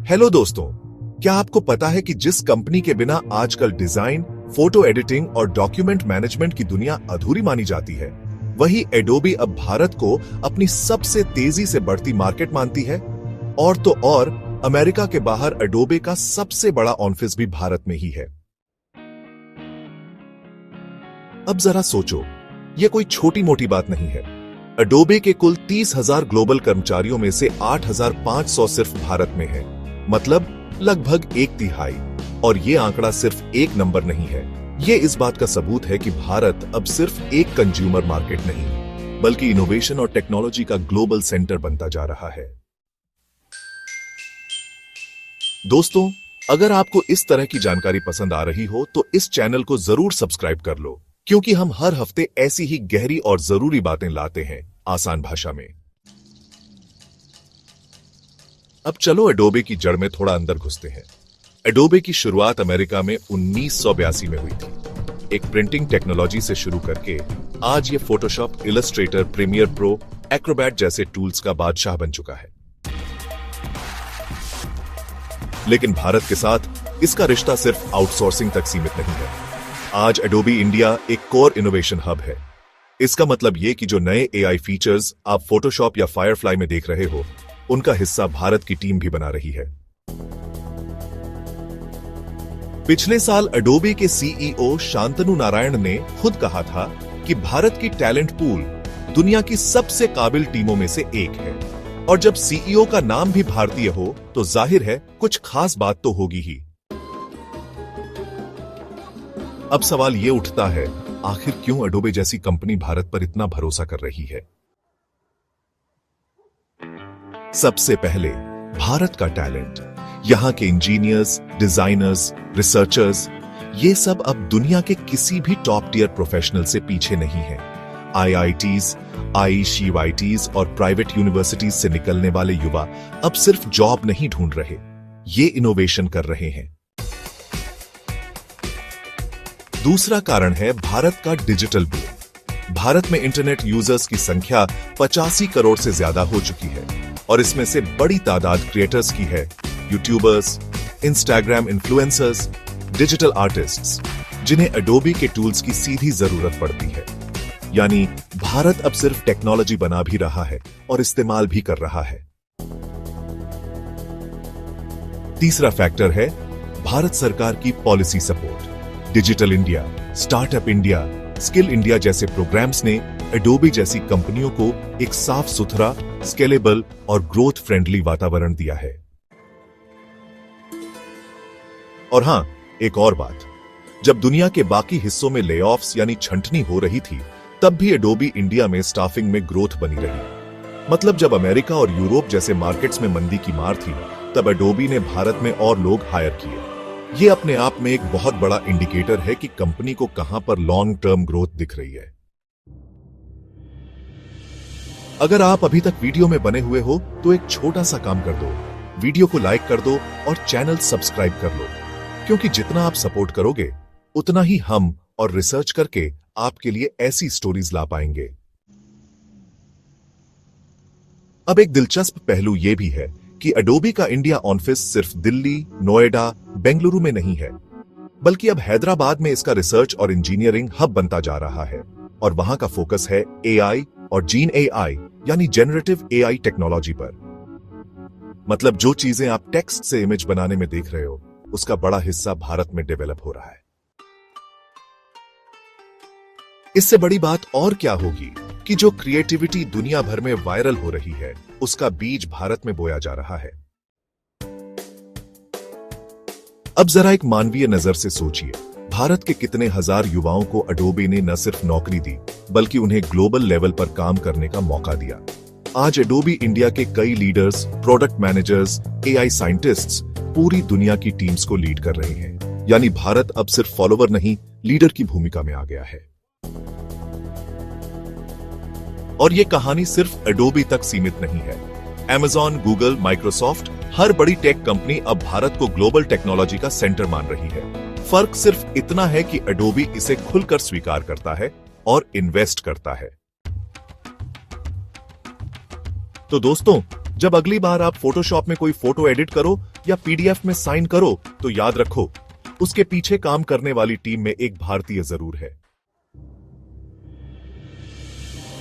Hello दोस्तों, क्या आपको पता है कि जिस कंपनी के बिना आजकल डिजाइन, फोटो एडिटिंग और डॉक्यूमेंट मैनेजमेंट की दुनिया अधूरी मानी जाती है, वही एडोबी अब भारत को अपनी सबसे तेजी से बढ़ती मार्केट मानती है। और तो और अमेरिका के बाहर एडोबे का सबसे बड़ा ऑफिस भी भारत में ही है। अब जरा सोचो, यह कोई छोटी मोटी बात नहीं है। एडोबे के कुल 30,000 ग्लोबल कर्मचारियों में से 8,500 सिर्फ भारत में है, मतलब लगभग 1/3। और ये आंकड़ा सिर्फ एक नंबर नहीं है, ये इस बात का सबूत है कि भारत अब सिर्फ एक कंज्यूमर मार्केट नहीं, बल्कि इनोवेशन और टेक्नोलॉजी का ग्लोबल सेंटर बनता जा रहा है। दोस्तों, अगर आपको इस तरह की जानकारी पसंद आ रही हो तो इस चैनल को जरूर सब्सक्राइब कर लो, क्योंकि हम हर हफ्ते ऐसी ही गहरी और जरूरी बातें लाते हैं आसान भाषा में। अब चलो एडोबे की जड़ में थोड़ा अंदर घुसते हैं। एडोबे की शुरुआत अमेरिका में 1982 में हुई थी, एक प्रिंटिंग टेक्नोलॉजी से शुरू करके आज ये Photoshop, Illustrator, Premiere Pro, Acrobat जैसे टूल्स का बादशाह बन चुका है। लेकिन भारत के साथ इसका रिश्ता सिर्फ आउटसोर्सिंग तक सीमित नहीं है। आज एडोबी इंडिया एक कोर इनोवेशन हब है। इसका मतलब यह कि जो नए एआई फीचर्स आप फोटोशॉप या फायरफ्लाई में देख रहे हो, उनका हिस्सा भारत की टीम भी बना रही है। पिछले साल एडोबी के सीईओ शांतनु नारायण ने खुद कहा था कि भारत की टैलेंट पूल दुनिया की सबसे काबिल टीमों में से एक है। और जब सीईओ का नाम भी भारतीय हो तो जाहिर है कुछ खास बात तो होगी ही। अब सवाल यह उठता है, आखिर क्यों एडोबे जैसी कंपनी भारत पर इतना भरोसा कर रही है? सबसे पहले भारत का टैलेंट, यहां के इंजीनियर्स, डिजाइनर्स, रिसर्चर्स, ये सब अब दुनिया के किसी भी टॉप टियर प्रोफेशनल से पीछे नहीं है। आईआईटीज, आईसीवाईटीज और प्राइवेट यूनिवर्सिटीज से निकलने वाले युवा अब सिर्फ जॉब नहीं ढूंढ रहे, ये इनोवेशन कर रहे हैं। दूसरा कारण है भारत का डिजिटल बूम। भारत में इंटरनेट यूजर्स की संख्या 85 करोड़ से ज्यादा हो चुकी है और इसमें से बड़ी तादाद क्रिएटर्स की है। YouTubers, Instagram influencers, digital artists, जिन्हें एडोबी के टूल्स की सीधी जरूरत पड़ती है। यानी भारत अब सिर्फ टेक्नोलॉजी बना भी रहा है और इस्तेमाल भी कर रहा है। तीसरा फैक्टर है भारत सरकार की policy support. Digital India, startup India, skill India जैसे प्रोग्राम्स ने एडोबी जैसी कंपनियों को एक साफ सुथरा, स्केलेबल और ग्रोथ फ्रेंडली वातावरण दिया है। और हां, एक और बात, जब दुनिया के बाकी हिस्सों में लेऑफ्स यानी छंटनी हो रही थी, तब भी एडोबी इंडिया में स्टाफिंग में ग्रोथ बनी रही। मतलब जब अमेरिका और यूरोप जैसे मार्केट्स में मंदी की मार थी, तब एडोबी ने भारत में और लोग हायर किए। यह अपने आप में एक बहुत बड़ा इंडिकेटर है कि कंपनी को कहां पर लॉन्ग टर्म ग्रोथ दिख रही है। अगर आप अभी तक वीडियो में बने हुए हो तो एक छोटा सा काम कर दो, वीडियो को लाइक कर दो और चैनल सब्सक्राइब कर लो, क्योंकि जितना आप सपोर्ट करोगे उतना ही हम और रिसर्च करके आपके लिए ऐसी स्टोरीज ला पाएंगे। अब एक दिलचस्प पहलू यह भी है कि एडोबी का इंडिया ऑफिस सिर्फ दिल्ली, नोएडा, बेंगलुरु में नहीं है, बल्कि अब हैदराबाद में इसका रिसर्च और इंजीनियरिंग हब बनता जा रहा है। और वहां का फोकस है एआई और जीन एआई यानी जनरेटिव एआई टेक्नोलॉजी पर। मतलब जो चीजें आप टेक्स्ट से इमेज बनाने में देख रहे हो, उसका बड़ा हिस्सा भारत में डेवलप हो रहा है। इससे बड़ी बात और क्या होगी कि जो क्रिएटिविटी दुनिया भर में वायरल हो रही है, उसका बीज भारत में बोया जा रहा है। अब जरा एक मानवीय नजर से सोचिए, भारत के कितने हजार युवाओं को एडोबे ने न सिर्फ नौकरी दी, बल्कि उन्हें ग्लोबल लेवल पर काम करने का मौका दिया। आज एडोबी इंडिया के कई leaders, product managers, AI scientists पूरी दुनिया की टीम्स को लीड कर रहे हैं। यानी भारत अब सिर्फ फॉलोवर नहीं, लीडर की भूमिका में आ गया है। और यह कहानी सिर्फ एडोबी तक सीमित नहीं है। Amazon, गूगल, माइक्रोसॉफ्ट, हर बड़ी टेक कंपनी अब भारत को ग्लोबल टेक्नोलॉजी का सेंटर मान रही है। फर्क सिर्फ इतना है कि एडोबी इसे खुलकर स्वीकार करता है और इन्वेस्ट करता है। तो दोस्तों, जब अगली बार आप फोटोशॉप में कोई फोटो एडिट करो या पीडीएफ में साइन करो तो याद रखो, उसके पीछे काम करने वाली टीम में एक भारतीय जरूर है।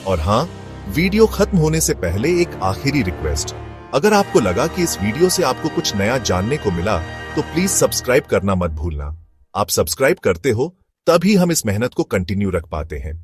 और हां, वीडियो खत्म होने से पहले एक आखिरी रिक्वेस्ट, अगर आपको लगा कि इस वीडियो से आपको कुछ नया जानने को मिला तो प्लीज सब्सक्राइब करना मत भूलना। आप सब्सक्राइब करते हो तभी हम इस मेहनत को कंटिन्यू रख पाते हैं।